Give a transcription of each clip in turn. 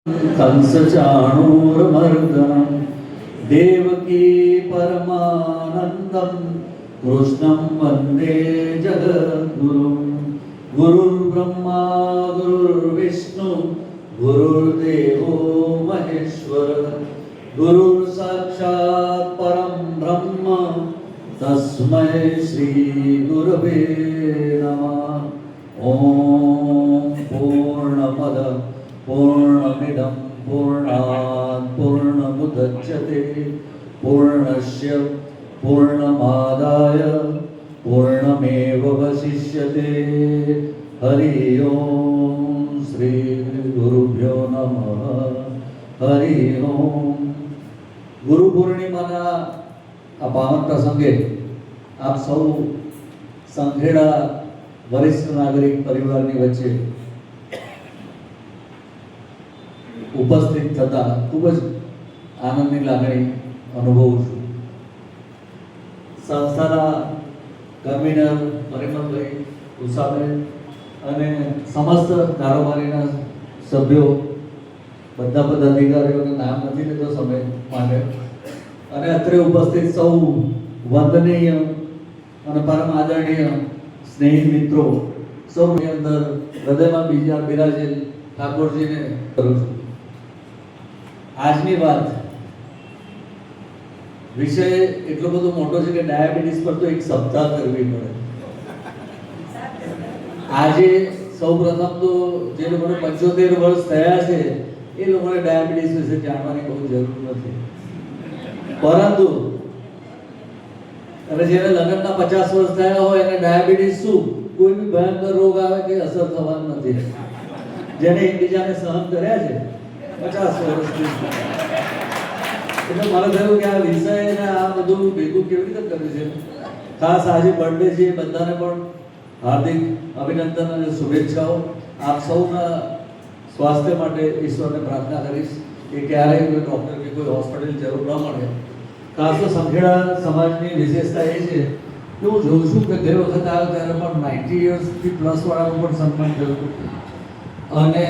कंसचाणूरमर्दनं देवकी परमानन्दं कृष्णं वन्दे जगद्गुरुं गुरुर्ब्रह्मा गुरुर्विष्णु गुरुर्देवो महेश्वर गुरुर्साक्षात् परं ब्रह्म तस्मै श्री गुरवे नमः। ॐ पूर्णमद पूर्णमिदं पूर्णात् पूर्णमुदच्यते पूर्णस्य पूर्णमादाय पूर्णमेवावशिष्यते। हरि ओम श्री गुरुभ्यो नमः। हरि ओम। गुरु पूर्णिमाना આ પાવન પ્રસંગે આપ સૌ સંખેડા વરિષ્ઠ નાગરિક પરિવારની વચ્ચે ઉપસ્થિત થતા ખૂબ જ આનંદની લાગણી અનુભવું છું। સંસ્થાના કન્વીનર પરિમલભાઈ ઉષાબેન અને સમસ્ત કારોબારીના સભ્યો બધા પદાધિકારીઓનું નામ નથી લેતો સમય માટે અને અત્રે ઉપસ્થિત સૌ વંદનીય અને પરમ આદરણીય સ્નેહી મિત્રો સૌની અંદર હૃદયમાં બીજા બિરાજેલ ઠાકોરજીને કરું છું। આજની વાત વિષય એટલો બધો મોટો છે કે ડાયાબિટીસ પર તો એક સપ્તાહ કરવી પડે। આજે સૌ પ્રથમ તો જે લોકોને 75 વર્ષ થયા છે એ લોકોને ડાયાબિટીસ વિશે જાણવાની બહુ જરૂર નથી, પરંતુ અને જેને લગ્નના 50 વર્ષ થયા હોય એને ડાયાબિટીસ શું કોઈ બી ભયંકર રોગ આવે કે અસર થવાનું નથી, જેને એકબીજાને સહન કર્યા છે 50 વર્ષથી। એટલે મને થયું કે આ વિષય ને આ બધું ભેગું કેવી રીતે કર્યું છે। ખાસ આજે બર્થડે છે, બધાને પણ હાર્દિક અભિનંદન અને શુભેચ્છાઓ। આપ સૌના સ્વાસ્થ્ય માટે ઈશ્વરને પ્રાર્થના કરીશ કે ક્યારેય કોઈ ડૉક્ટર કે કોઈ હોસ્પિટલની જરૂર ન મળે। ખાસ તો સંખેડા સમાજની વિશેષતા એ છે કે હું જોઉં છું કે ગઈ વખત આવ્યો ત્યારે પણ 90 યર્સથી પ્લસ વાળાનું પણ સન્માન કર્યું અને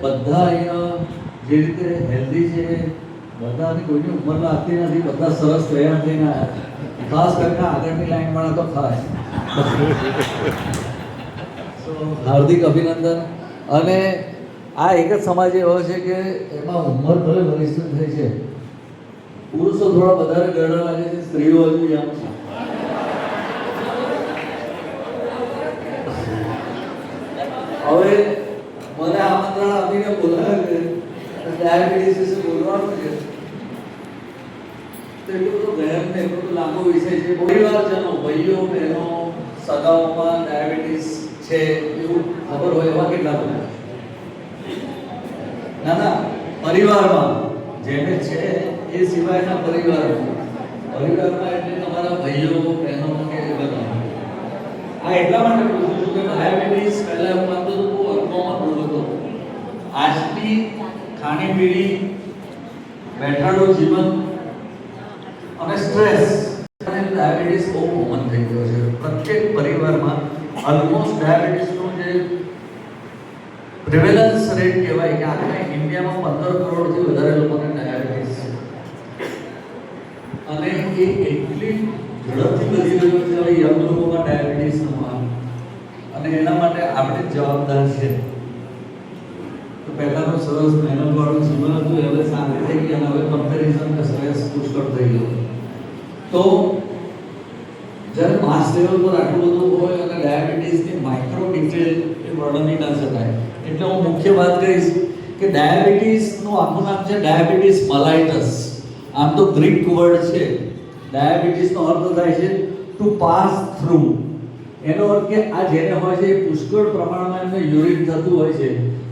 બધા અહીંયા જે રીતે હેલ્ધી છે, બધાની કોઈની ઉંમર લાગતી નથી, બધા સરસ તૈયાર થઈને આવ્યા, ખાસ કરીને આગળની લાઈનવાળા તો ખાસ હાર્દિક અભિનંદન। અને આ એક જ સમાજ એવો છે કે એમાં ઉંમર ભલે વરિષ્ઠ થઈ છે, પુરુષો થોડા વધારે ગરડા લાગે છે, સ્ત્રીઓ હજુ યંગ છે। હવે મને આમંત્રણ આપીને બોલાવે છે ડાયાબિટીસ વિશે બોલવાનું છે, તો એટલું બધું ગહેર ને એટલું બધું લાંબો વિષય છે। પરિવારજનો, ભાઈઓ બહેનો સગાઓમાં ડાયાબિટીસ છે એવું ખબર હોય એવા કેટલા બધા ના પરિવારમાં જેને છે એ સિવાયના પરિવારમાં એટલે તમારા ભાઈઓ બહેનો કે બધા। આ એટલા માટે પૂછું છું કે ડાયાબિટીસ પહેલા એવું માનતો તો બહુ અનકોમન રોગ હતો। આજની ખાણીપીણી, બેઠાડું જીવન અને સ્ટ્રેસ ડાયાબિટીસ બહુ કોમન થઈ ગયો છે। પ્રત્યેક પરિવારમાં ઓલમોસ્ટ ડાયાબિટીસનું જે પ્રિવેલન્સ રેટ કહેવાય કે આખા ઇન્ડિયામાં 15 કરોડથી વધારે લોકોને ડાયાબિટીસ છે અને એ એટલી ઝડપથી વધી રહ્યો છે હવે યંગ લોકોમાં ડાયાબિટીસનો માંગ, અને એના માટે આપણે જવાબદાર છે। તો પહેલાંનું સરસ મહેનતવાળું જીવન હતું, હવે શાંતિ થઈ ગઈ અને હવે કમ્પેરિઝન ને સ્ટ્રેસ પુષ્કળ થઈ ગયો। તો જ્યારે માસ લેવલ પર આટલું બધું હોય અને ડાયાબિટીસની માઇક્રો ડિટેલ એ વર્ણવી ન શકાય। એટલે હું મુખ્ય વાત કહીશ કે ડાયાબિટીસનું આખું નામ છે ડાયાબિટીસ મલાઇટસ। આમ તો ગ્રીક વર્ડ છે, ડાયાબિટીસનો અર્થ થાય છે ટુ પાસ થ્રુ। એનો અર્થ કે આ જેને હોય છે એ પુષ્કળ પ્રમાણમાં એમને યુરિન થતું હોય છે,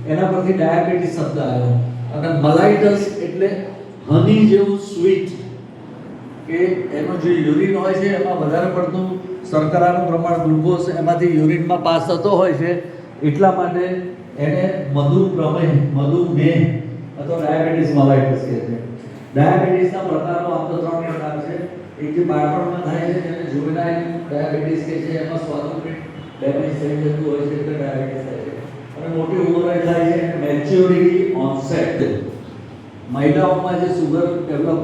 એના પરથી ડાયાબિટીસ શબ્દ આવ્યો। અને મલાઇટસ એટલે હની જેવું સ્વીટ, કે એનો જે યુરિન હોય છે એમાં વધારે પડતું શર્કરાનું પ્રમાણ, ગ્લુકોઝ એમાંથી યુરિનમાં પાસ થતો હોય છે, એટલા માટે એને મધુપ્રમેહ, મધુમેહ અથવા ડાયાબિટીસ મલાઇટસ કહે છે। ડાયાબિટીસના પ્રકારો આમ તો 3 પ્રકાર છે। એક જે બાળપણમાં થાય છે જેને જુવેનાઇલ ડાયાબિટીસ કહે છે, એમાં સ્વાદુપિંડ ડેમેજ થઈ જતું હોય છે એટલે ડાયાબિટીસ થાય છે। અને મોટી ઉંમરે થાય છે મેચ્યોરિટી ઓનસેટ. મહિલાઓમાં જે સુગર ડેવલપ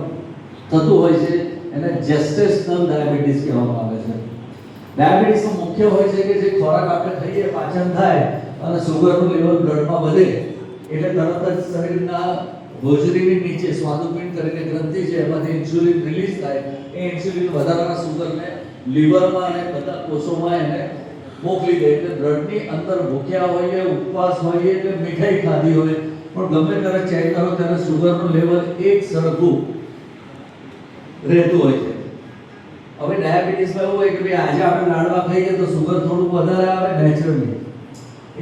થતું હોય છે એને જેસ્ટેશનલ ડાયાબિટીસ કહેવામાં આવે છે. ડાયાબિટીસનો મુખ્ય હોય છે કે જે ખોરાક આપણે ખાઈએ પાચન થાય અને સુગરનું લેવલ બ્લડમાં વધે એટલે તરત જ શરીરના હોજરીની નીચે સ્વાદુપિંડ કરીને ગ્રંથિ છે એમાંથી ઇન્સ્યુલિન રિલીઝ થાય. એ ઇન્સ્યુલિન વધારાના સુગરને લીવરમાં અને બધા કોષોમાં એને મોકલી દે. એટલે બ્લડની અંદર ભૂખ્યા હોઈએ, ઉપવાસ હોઈએ કે મીઠાઈ ખાધી હોય પણ ગમે ત્યારે ચેક કરો ત્યારે સુગરનું લેવલ એક સરખું રહેતું હોય છે. હવે ડાયાબિટીસમાં એવું હોય કે ભાઈ આજે આપણે લાડવા ખાઈએ તો સુગર થોડું વધારે આવે નેચરલી.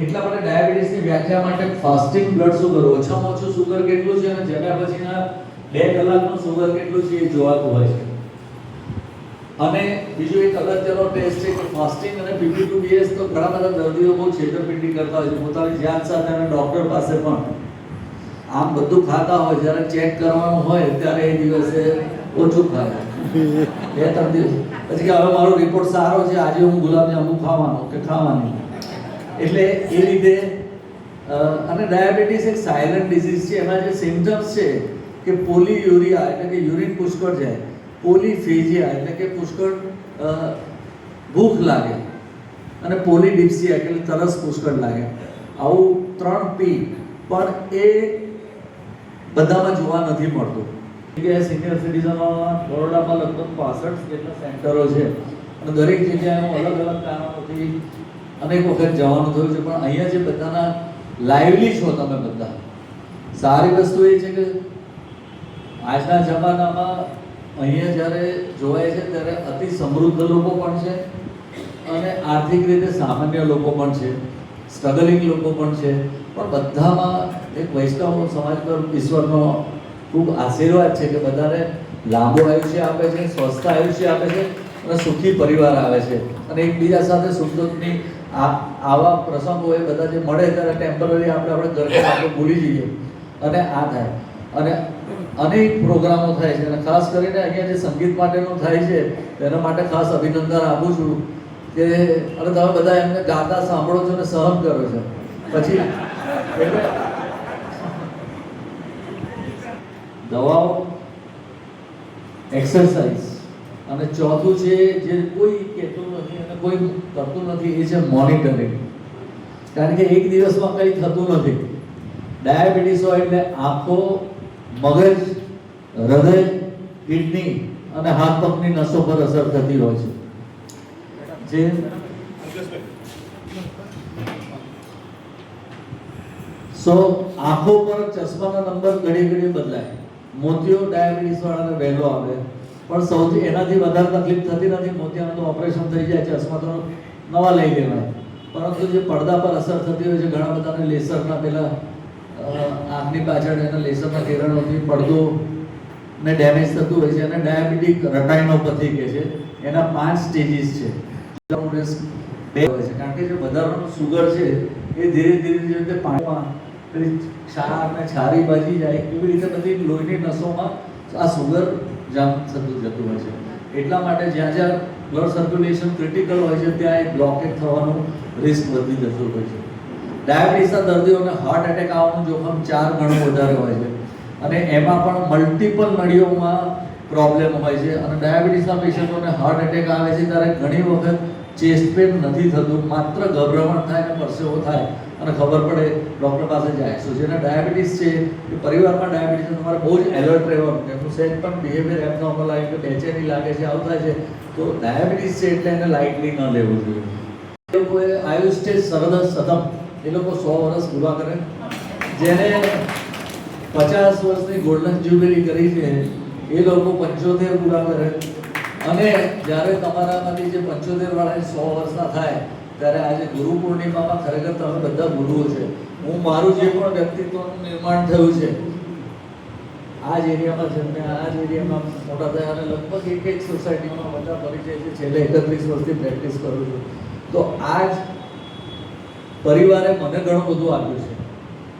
એટલા માટે ડાયાબિટીસની વ્યાખ્યા માટે ફાસ્ટિંગ બ્લડ સુગર ઓછામાં ઓછું સુગર કેટલું છે અને જમ્યા પછીના 2 કલાકનું સુગર કેટલું છે એ જોવાતું હોય છે. અને બીજું એક અગત્યનો ટેસ્ટ છે કે ફાસ્ટિંગ અને PP2DS તો ઘણા બધા દર્દીઓ બહુ છેતરપિંડી કરતા હોય છે પોતાની જાત સાથે અને ડોક્ટર પાસે પણ. આમ બધું ખાતા હોય જ્યારે ચેક કરવાનું હોય ત્યારે એ દિવસે ઓછું ખાય 2-3 દિવસ પછી કે હવે મારો રિપોર્ટ સારો છે આજે હું ગુલાબજાંબુ ખાવાનો કે ખાવાની. એટલે એ રીતે અને ડાયાબિટીસ એક સાયલન્ટ ડિઝીઝ છે. એના જે સિમ્પટમ્સ છે કે પોલીયુરિયા એટલે કે યુરિન પુષ્કળ જાય, પોલીફેજિયા એટલે કે પુષ્કળ ભૂખ લાગે અને પોલીડિપ્સિયા એટલે તરસ પુષ્કળ લાગે. આવું 3 P પણ એ બધામાં જોવા નથી મળતું. કે સિનિયર સિટીઝનોમાં બરોડામાં લગભગ 65 જેટલા સેન્ટરો છે અને દરેક જગ્યાએ અલગ અલગ કારણોથી અનેક વખત જવાનું થયું છે. પણ અહીંયા જે બધાના લાઈવલી છો તમે બધા, સારી વસ્તુ એ છે કે આજના જમાનામાં અહીંયા જ્યારે જોવાય છે ત્યારે અતિ સમૃદ્ધ લોકો પણ છે અને આર્થિક રીતે સામાન્ય લોકો પણ છે, સ્ટ્રગલિંગ લોકો પણ છે. પણ બધામાં એક વૈષ્ણવ સમાજ પર ઈશ્વરનો ખૂબ આશીર્વાદ છે કે બધાને લાંબુ આયુષ્ય આપે છે, સ્વસ્થ આયુષ્ય આપે છે અને સુખી પરિવાર આવે છે. અને એકબીજા સાથે સુખ દુઃખની આવા પ્રસંગો એ બધા જે મળે ત્યારે ટેમ્પરરી આપણે ઘરને આપણે ભૂલી જઈએ અને આ થાય. અને અનેક પ્રોગ્રામો થાય છે અને ખાસ કરીને અહીંયા જે સંગીત માટેનું થાય છે તેના માટે ખાસ અભિનંદન આપું છું કે અને તમે બધા એમને ગાતા સાંભળો છો અને સહન કરો છો. પછી એટલે દવાઓ, એક્સરસાઇઝ અને ચોથું છે જે કોઈ કહેતું નથી અને કોઈ કરતું નથી એ છે મોનિટરિંગ. કારણ કે એક દિવસમાં કંઈ થતું નથી. ડાયાબિટીસ હોય એટલે આંખો, મગજ, હૃદય, કિડની અને હાથ પગની નસો પર અસર થતી હોય છે. જે આંખો પર ચશ્માના નંબર ઘડી ઘડી બદલાય. મોતિયો ડાયાબિટીસ વાળાને વહેલો આવે પણ સૌથી એનાથી વધારે તકલીફ થતી નથી. મોતિયાનું તો ઓપરેશન થઈ જાય, ચશ્મા તો નવા લઈ લેવાય. પરંતુ જે પડદા પર અસર થતી હોય છે ઘણા બધાને લેસરના પેલા આંખની પાછળ એના લેસરના કિરણોથી પડદો ને ડેમેજ થતું હોય છે અને ડાયાબિટીક રેટાઇનોપેથી કહે છે. એના 5 સ્ટેજીસ છે. બે હોય છે કારણ કે જે વધારાનું સુગર છે એ ધીરે ધીરે જે રીતે પાણીમાં પેલી ક્ષાર અને છારી બાજી જાય એવી રીતે બધી લોહીની નસોમાં આ સુગર જામ થતું જતું હોય છે. એટલા માટે જ્યાં જ્યાં બ્લડ સર્ક્યુલેશન ક્રિટિકલ હોય છે ત્યાં એ બ્લોકેજ થવાનું રિસ્ક વધી જતું હોય છે. ડાયાબિટીસના દર્દીઓને હાર્ટ એટેક આવવાનું જોખમ 4 ગણું વધારે હોય છે અને એમાં પણ મલ્ટિપલ નળીઓમાં પ્રોબ્લેમ હોય છે. અને ડાયાબિટીસના પેશન્ટોને હાર્ટ એટેક આવે છે ત્યારે ઘણી વખત ચેસ્ટ પેન નથી થતું, માત્ર ગભરામણ થાય અને પરસેવો થાય અને ખબર પડે ડૉક્ટર પાસે જાય. સો જેને ડાયાબિટીસ છે એ પરિવારમાં ડાયાબિટીસ તમારે બહુ જ એલર્ટ રહેવાનું. એમનું સેટ પણ બિહેવિયર એબનોર્મલ આવે કે બેચેની લાગે છે, આવું થાય છે તો ડાયાબિટીસ છે એટલે એને લાઇટલી ન લેવું જોઈએ. એ લોકોએ આયુષ સ્ટેજ સરદ સતમ એ લોકો 100 વર્ષ પૂરા કરે. જેને 50 વર્ષની ગોલ્ડન જ્યુબિલી કરી છે એ લોકો 75 પૂરા કરે. અને જ્યારે તમારામાંથી જે 75 વાળા 100 વર્ષના થાય ત્યારે આજે ગુરુ પૂર્ણિમામાં ખરેખર તમે બધા ગુરુઓ છે. હું મારું જે પણ વ્યક્તિત્વનું નિર્માણ થયું છે આ જ એરિયામાં જન્મે, આ જ એરિયામાં મોટા થયા અને લગભગ એક સોસાયટીમાં બધા પરિચય છે. છેલ્લે 31 વર્ષથી પ્રેક્ટિસ કરું છું. તો આ જ પરિવારે મને ઘણું બધું આપ્યું છે.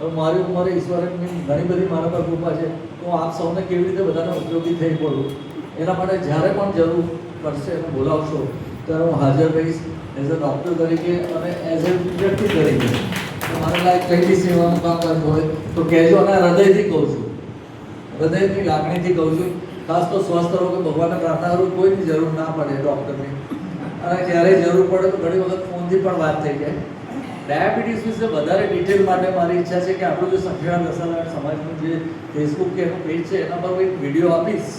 હવે મારી ઉંમરે ઈશ્વરની ઘણી બધી મારા પર કૃપા છે. તો આપ સૌને કેવી રીતે બધાને ઉપયોગી થઈ પડું એના માટે જ્યારે પણ જરૂર પડશે અને બોલાવશો ત્યારે હું હાજર રહીશ એઝ અ ડૉક્ટર તરીકે અને એઝ અ વ્યક્તિ તરીકે. તમારે લાયક કઈ બી સેવાનું કામ કરવું હોય તો કહેજો, અને હૃદયથી કહું છું, હૃદયની લાગણીથી કહું છું. ખાસ તો સ્વસ્થ રહો કે ભગવાનને પ્રાર્થના કરું કોઈની જરૂર ના પડે ડૉક્ટરની, અને ક્યારેય જરૂર પડે તો ઘણી વખત ફોનથી પણ વાત થઈ જાય. ડાયાબિટીસ વિશે વધારે ડિટેલ માટે મારી ઈચ્છા છે કે આપણું જે સંખ્યા દશાલાડ સમાજનું જે ફેસબુક કે એનું પેજ છે એના પર એક વિડીયો આપીશ,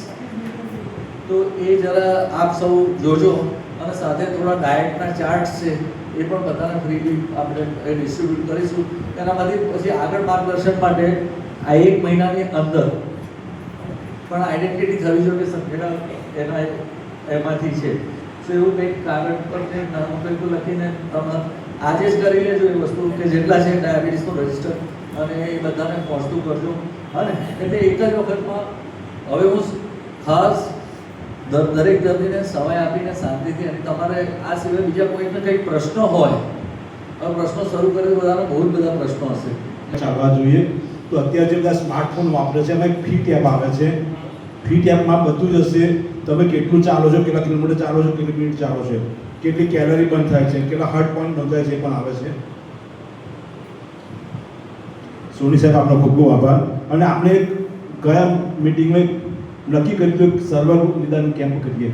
તો એ જરા આપ સૌ જોજો, અને સાથે થોડા ડાયટના ચાર્ટ્સ છે એ પણ બધાને ફ્રીલી આપણે ડિસ્ટ્રીબ્યુટ કરીશું. એનામાંથી પછી આગળ માર્ગદર્શન માટે આ 1 મહિનાની અંદર પણ આઈડેન્ટિટી થવી જોઈએ કે સંખ્યા એના એમાંથી છે. તો એવું કંઈક કાગળ પર કંઈક નાનું કંઈક લખીને તમે આજે જ કરી લેજો એ વસ્તુ કે જેટલા છે ડાયાબિટીસનું રજિસ્ટર, અને એ બધાને પહોંચતું કરજો. અને એટલે એક જ વખતમાં હવે હું ખાસ દરેક દર્દીને સમય આપીને શાંતિથી, અને તમારે આ સિવાય બીજા કોઈને કંઈક પ્રશ્નો હોય, હવે પ્રશ્નો શરૂ કરે તો બધાને બહુ જ બધા પ્રશ્નો હશે. ચાલવા જોઈએ. તો અત્યારે જે બધા સ્માર્ટફોન વાપરે છે એમાં એક ફિટ એપ આવે છે. ફિટ એપમાં બધું જ હશે. તમે કેટલું ચાલો છો, કેટલા કિલોમીટર ચાલો છો, કેટલી મિનિટ ચાલો છો, કેટલી કેલરી બંધ થાય છે, કેટલા હાર્ટ પોઈન્ટ નોંધાય છે, એ પણ આવે છે. સોની સાહેબ આપનો ખૂબ ખૂબ આભાર. અને આપણે ગયા મિટિંગમાં નક્કી કર્યું હતું સર્વર નિદાન કેમ્પ કરીએ.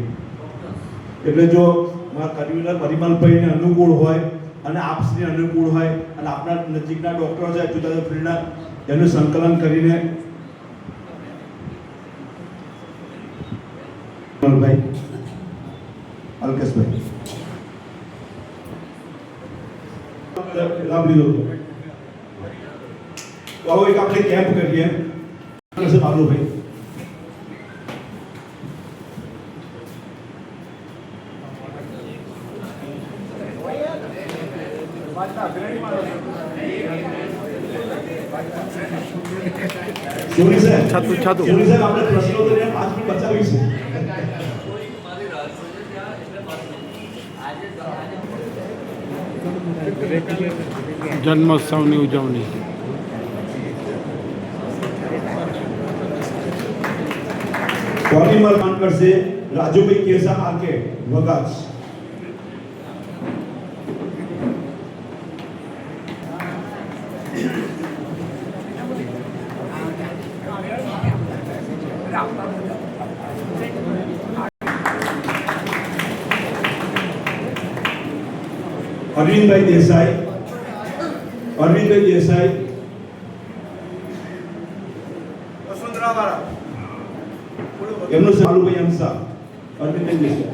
એટલે જો મારા કન્વીનર પરિમલભાઈને અનુકૂળ હોય અને આપસને અનુકૂળ હોય અને આપણા નજીકના ડૉક્ટરો છે જુદા જુદા ફિલ્ડના, એનું સંકલન કરીને ભાઈ અલ્કેશભાઈ લાભ લીધો હતો. તો આવો એક આપણે કેમ્પ કરીએ. બાબુભાઈ સોની સાહેબ સોની સાહેબ આપણે પ્રશ્નો કરીને 5 મિનિટ બચાવીશું. જન્મોત્સવની ઉજવણી પોલીમર માન કરશે રાજુભાઈ કેસા આકે વગાસ. અરવિંદભાઈ દેસાઈ એમનું સાલુભાઈ અંસા. અરવિંદભાઈ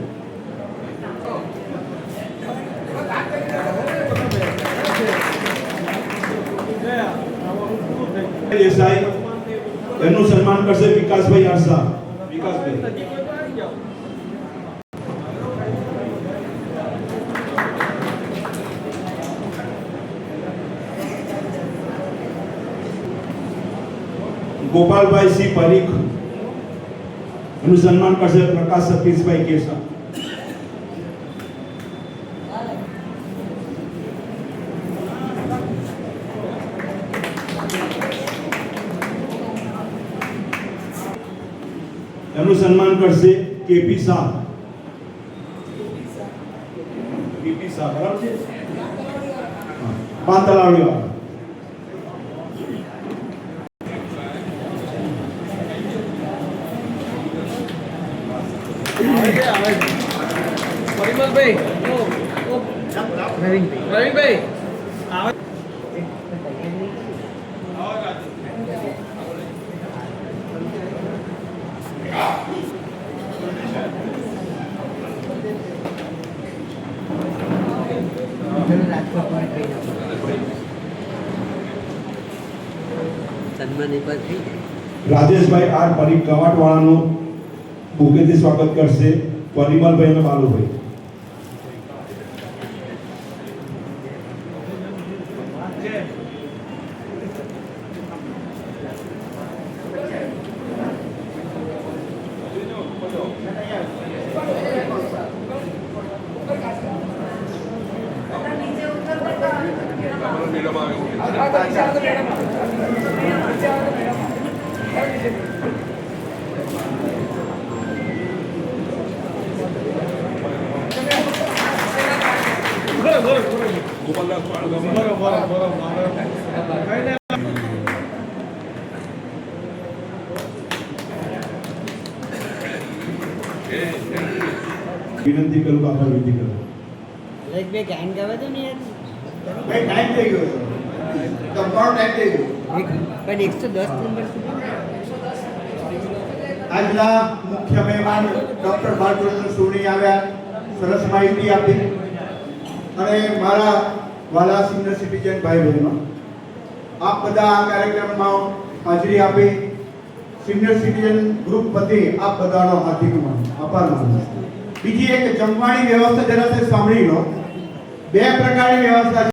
દેસાઈ એમનું સન્માન કરશે વિકાસભાઈ આરસા. વિકાસભાઈ ગોપાલભાઈ સી પરીખ એનું સન્માન કરશે પ્રકાશ સતીશભાઈ કેસા. એમનું સન્માન કરશે કેપી શાહ. બરાબર છે. પાંતલાવડી વાળા પરિમલભાઈ રવિભાઈ રાજેશભાઈ આર પરીખ કવાટવાળાનું બુકેથી સ્વાગત કરશે પરિમલભાઈ અને બાલુભાઈ. બરોબર વિનંતી કરું કે આભાર વિનંતી કરું. એક બે ગાયન ગાવા દો ને યાર. ભાઈ ટાઈમ થઈ ગયો છે. તમારો ટાઈમ થઈ ગયો. પણ 110 નંબર આજના મુખ્ય મહેમાન ડૉક્ટર બાલકૃષ્ણ સોની આવ્યા, સરસ માહિતી આપી અને મારા વાલા સિનિયર સિટીઝન ભાઈ બહેનો આપ બધા આ કાર્યક્રમમાં હાજરી આપી સિનિયર સિટીઝન ગ્રુપ વતી આપ બધાનો હાર્દિક આભાર માનું છું. બીજી એક જમવાની વ્યવસ્થા જરા સાંભળી લો. બે પ્રકારની વ્યવસ્થા છે.